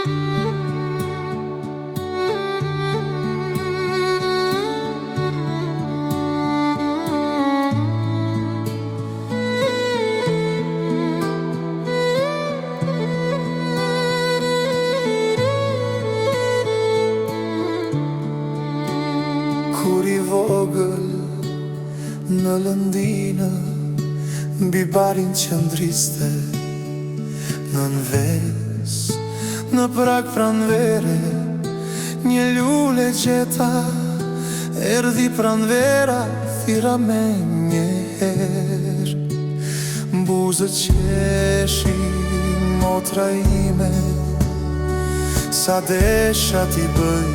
Kur i vogël në lëndinë, mbi barin që ndriste, në nëves, në prag pranvere, një lule gjeta, erdhi pranvera, thira me njëherë. Mbuzë qeshi, motra ime, sa desha ti bëj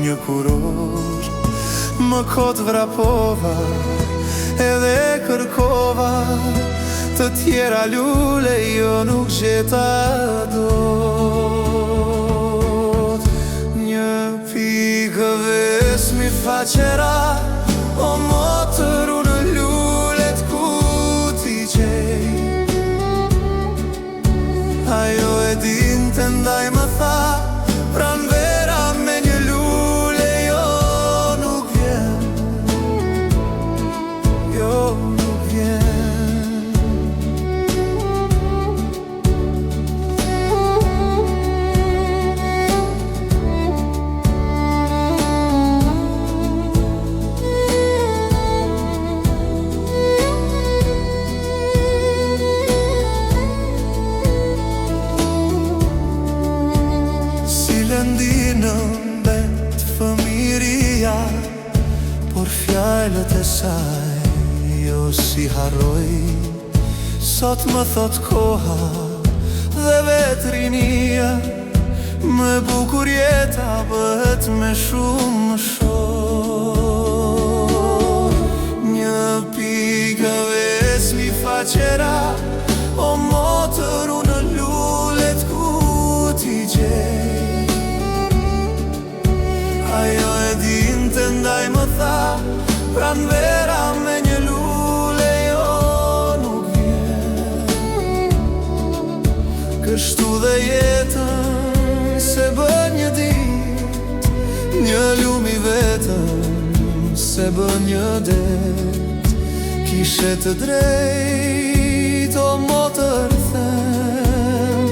një kuror. Më kot vrapova, edhe kërkova, të tjera lule jo nuk gjeta dot. Një pikë vesmi faqera, o motër unë lulet ku t'i gjej. Ajo e dinte ndaj më tha, pranvera me një lule jo nuk vjen, jo nuk vjen. Bet fëmiria, por fjallët e saj jo si harroj. Sot më thot koha dhe vetrinia, më bukur jeta bëhet me shumë shor. Një pikë vesmi faqera, o motër unë lulet ku t'i gjej. Ajo e dinte ndaj më tha, pranvera me një lule jo nuk vjen. Kështu dhe jetën se bën një dit, një lumi vetëm se bën një det. Kishe të drejt, o motër them,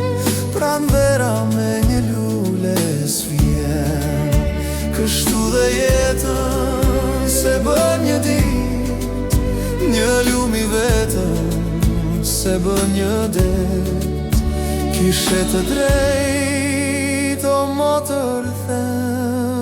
pranvera me një lule s'vjen. Kështu dhe jetën se bën një dit, një lumi vetëm se bën një det. Kishe të drejt, o motër them.